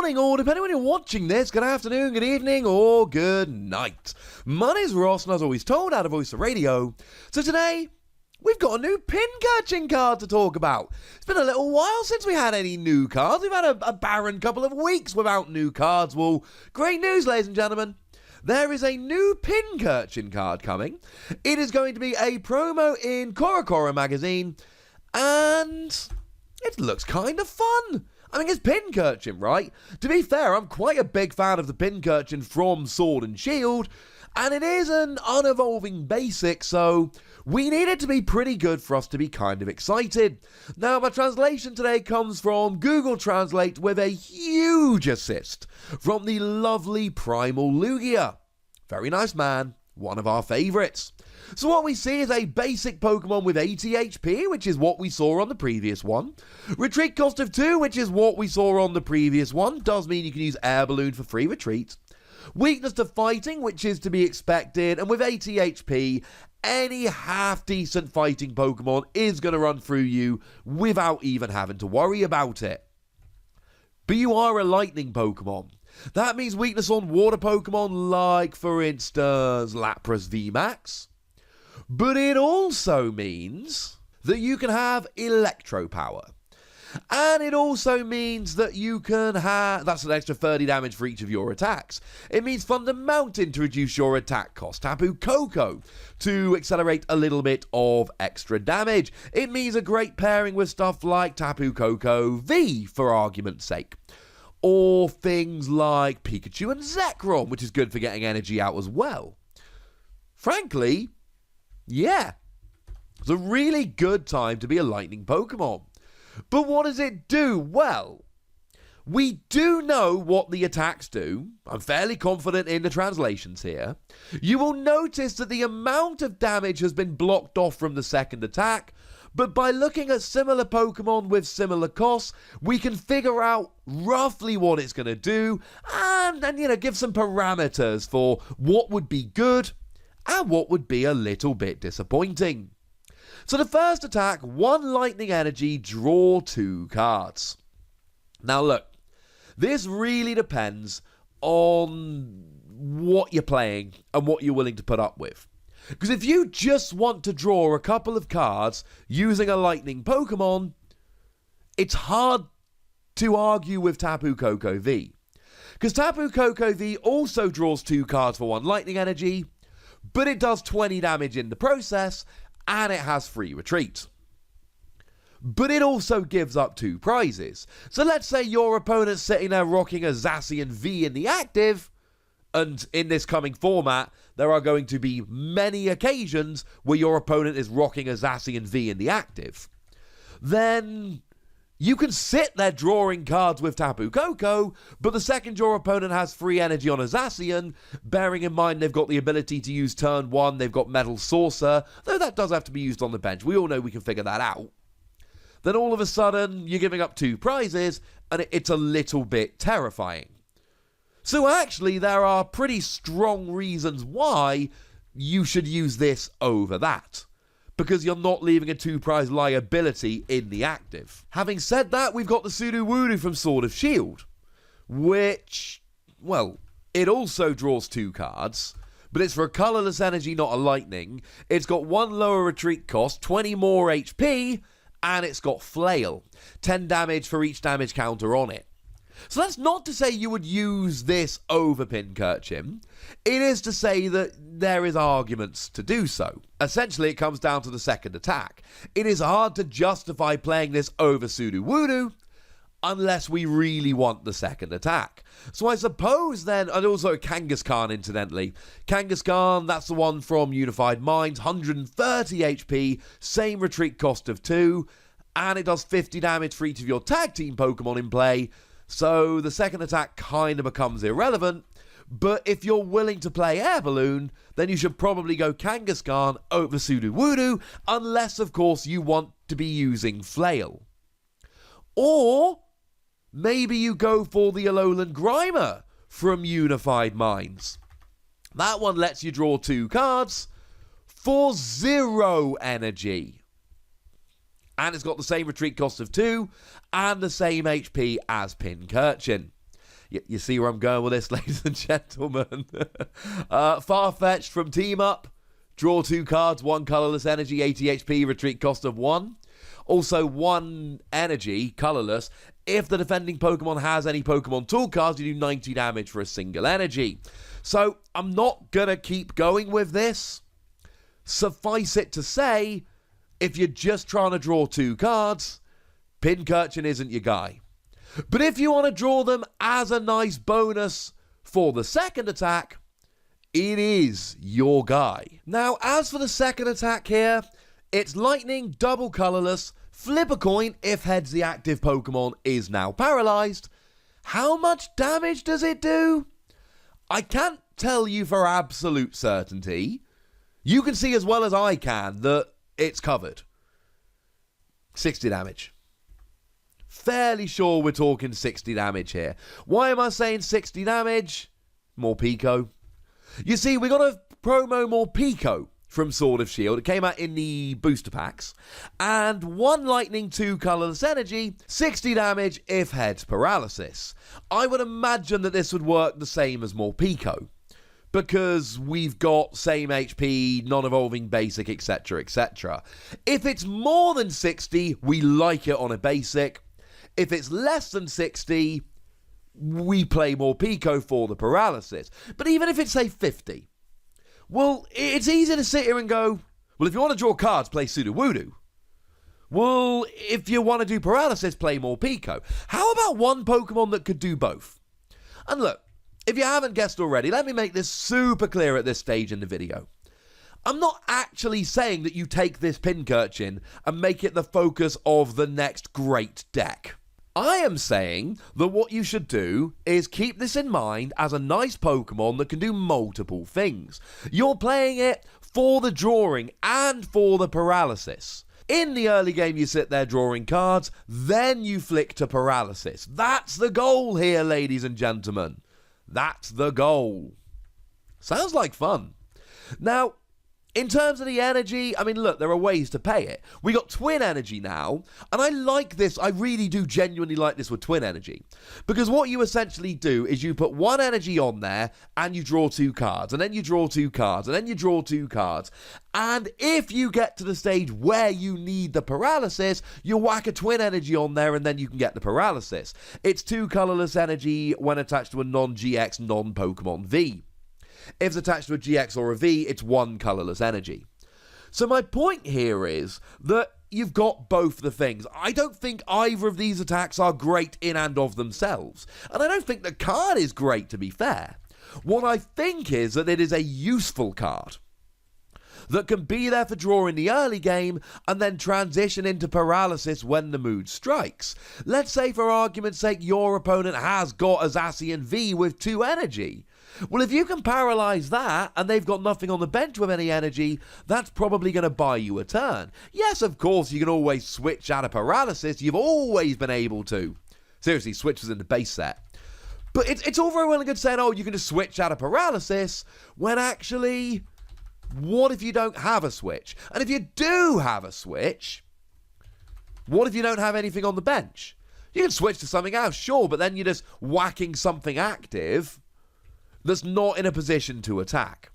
morning, or depending when you're watching this, good afternoon, good evening, or good night. My name's Ross, and as always told, out of Voice of Radio. So today, we've got a new Pincurchin card to talk about. It's been a little while since we had any new cards. We've had a barren couple of weeks without new cards. Well, great news, ladies and gentlemen. There is a new Pincurchin card coming. It is going to be a promo in Cora magazine, and it looks kind of fun. I mean, it's Pincurchin, right? To be fair, I'm quite a big fan of the Pincurchin from Sword and Shield, and it is an unevolving basic, so we need it to be pretty good for us to be kind of excited. Now, my translation today comes from Google Translate with a huge assist from the lovely Primal Lugia. Very nice man, one of our favourites. So what we see is a basic Pokemon with 80 HP, which is what we saw on the previous one. Retreat cost of 2, which is what we saw on the previous one. Does mean you can use Air Balloon for free retreat. Weakness to fighting, which is to be expected. And with 80 HP, any half-decent fighting Pokemon is going to run through you without even having to worry about it. But you are a lightning Pokemon. That means weakness on water Pokemon like, for instance, Lapras VMAX. But it also means that you can have Electro Power. And it also means that you can have... That's an extra 30 damage for each of your attacks. It means Thunder Mountain to reduce your attack cost. Tapu Koko to accelerate a little bit of extra damage. It means a great pairing with stuff like Tapu Koko V, for argument's sake. Or things like Pikachu and Zekrom, which is good for getting energy out as well. Frankly... yeah, it's a really good time to be a lightning Pokemon. But what does it do? Well, we do know what the attacks do. I'm fairly confident in the translations here. You will notice that the amount of damage has been blocked off from the second attack, but by looking at similar Pokemon with similar costs, we can figure out roughly what it's going to do and give some parameters for what would be good and what would be a little bit disappointing. So the first attack, 1 lightning energy, draw 2 cards. Now look, this really depends on what you're playing and what you're willing to put up with. Because if you just want to draw a couple of cards using a lightning Pokemon, it's hard to argue with Tapu Koko V. Because Tapu Koko V also draws 2 cards for 1 lightning energy, but it does 20 damage in the process, and it has free retreat. But it also gives up 2 prizes. So let's say your opponent's sitting there rocking a Zacian V in the active, and in this coming format, there are going to be many occasions where your opponent is rocking a Zacian V in the active. Then you can sit there drawing cards with Tapu Koko, but the second your opponent has free energy on a Zacian, bearing in mind they've got the ability to use turn 1, they've got Metal Saucer, though that does have to be used on the bench. We all know we can figure that out. Then all of a sudden, you're giving up 2 prizes, and it's a little bit terrifying. So actually, there are pretty strong reasons why you should use this over that, because you're not leaving a 2-prize liability in the active. Having said that, we've got the Sudowoodo from Sword of Shield, which, well, it also draws 2 cards, but it's for a colourless energy, not a lightning. It's got 1 lower retreat cost, 20 more HP, and it's got Flail, 10 damage for each damage counter on it. So that's not to say you would use this over Pincurchin. It is to say that there is arguments to do so. Essentially, it comes down to the second attack. It is hard to justify playing this over Sudowoodo unless we really want the second attack. So I suppose then, and also Kangaskhan incidentally. Kangaskhan, that's the one from Unified Minds, 130 HP, same retreat cost of 2, and it does 50 damage for each of your tag team Pokemon in play. So the second attack kind of becomes irrelevant, but if you're willing to play Air Balloon, then you should probably go Kangaskhan over Sudowoodo, unless of course you want to be using Flail. Or maybe you go for the Alolan Grimer from Unified Minds. That one lets you draw 2 cards for 0 energy. And it's got the same retreat cost of 2 and the same HP as Pincurchin. You see where I'm going with this, ladies and gentlemen. Far-fetched from Team Up. Draw 2 cards, 1 colorless energy, 80 HP, retreat cost of 1. Also 1 energy, colorless. If the defending Pokemon has any Pokemon tool cards, you do 90 damage for a single energy. So I'm not going to keep going with this. Suffice it to say, if you're just trying to draw 2 cards, Pincurchin isn't your guy. But if you want to draw them as a nice bonus for the second attack, it is your guy. Now, as for the second attack here, it's lightning, double colorless, flip a coin if heads the active Pokemon is now paralyzed. How much damage does it do? I can't tell you for absolute certainty. You can see as well as I can that it's covered. 60 damage. Fairly sure we're talking 60 damage here. Why am I saying 60 damage? More Pico. You see, we got a promo More Pico from Sword of Shield. It came out in the booster packs. And 1 lightning, 2 colorless energy, 60 damage if heads paralysis. I would imagine that this would work the same as More Pico, because we've got same HP, non-evolving basic, etc, etc. If it's more than 60, we like it on a basic. If it's less than 60, we play More Pico for the paralysis. But even if it's, say, 50, well, it's easy to sit here and go, well, if you want to draw cards, play Sudowoodo. Well, if you want to do paralysis, play More Pico. How about one Pokemon that could do both? And look, if you haven't guessed already, let me make this super clear at this stage in the video. I'm not actually saying that you take this Pincurchin and make it the focus of the next great deck. I am saying that what you should do is keep this in mind as a nice Pokemon that can do multiple things. You're playing it for the drawing and for the paralysis. In the early game, you sit there drawing cards, then you flick to paralysis. That's the goal here, ladies and gentlemen. That's the goal. Sounds like fun. Now, in terms of the energy, I mean, look, there are ways to pay it. We got Twin Energy now, and I like this. I really do genuinely like this with Twin Energy. Because what you essentially do is you put 1 energy on there, and you draw 2 cards, and then you draw 2 cards, and then you draw 2 cards. And if you get to the stage where you need the paralysis, you whack a Twin Energy on there, and then you can get the paralysis. It's 2 colorless energy when attached to a non-GX, non-Pokemon V. If it's attached to a GX or a V, it's 1 colorless energy. So my point here is that you've got both the things. I don't think either of these attacks are great in and of themselves. And I don't think the card is great, to be fair. What I think is that it is a useful card that can be there for draw in the early game and then transition into paralysis when the mood strikes. Let's say, for argument's sake, your opponent has got a Zacian V with 2 energy. Well, if you can paralyze that and they've got nothing on the bench with any energy, that's probably going to buy you a turn. Yes, of course, you can always switch out of paralysis. You've always been able to. Seriously, switch was in the base set. But it's all very well and good saying, oh, you can just switch out of paralysis, when actually, what if you don't have a switch? And if you do have a switch, what if you don't have anything on the bench? You can switch to something else, sure, but then you're just whacking something active that's not in a position to attack.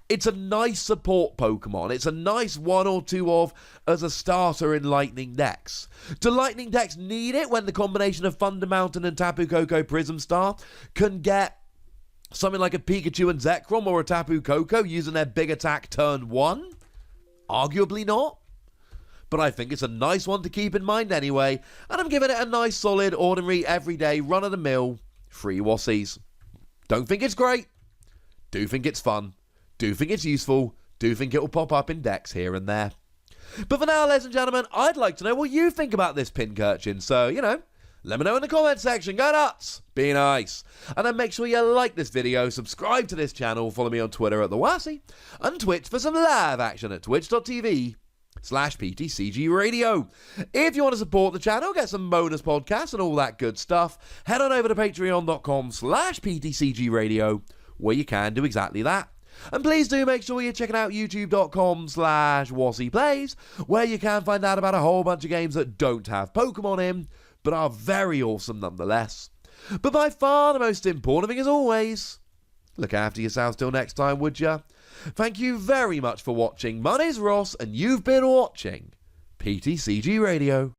It's a nice support Pokemon. It's a nice 1 or 2 of as a starter in Lightning decks. Do Lightning decks need it when the combination of Thunder Mountain and Tapu Koko Prism Star can get something like a Pikachu and Zekrom or a Tapu Koko using their big attack turn 1? Arguably not. But I think it's a nice one to keep in mind anyway, and I'm giving it a nice, solid, ordinary, everyday, run-of-the-mill, free Wassies. Don't think it's great. Do think it's fun. Do think it's useful. Do think it'll pop up in decks here and there. But for now, ladies and gentlemen, I'd like to know what you think about this Pincurchin. So, let me know in the comment section. Go nuts. Be nice. And then make sure you like this video, subscribe to this channel, follow me on Twitter at @TheWassie, and Twitch for some live action at twitch.tv/PTCGRadio. If you want to support the channel, get some bonus podcasts and all that good stuff, head on over to patreon.com/PTCGRadio, where you can do exactly that. And please do make sure you're checking out youtube.com/WassiePlays, where you can find out about a whole bunch of games that don't have Pokemon in, but are very awesome nonetheless. But by far the most important thing as always, look after yourselves till next time, would ya? Thank you very much for watching. My name's Ross, and you've been watching PTCG Radio.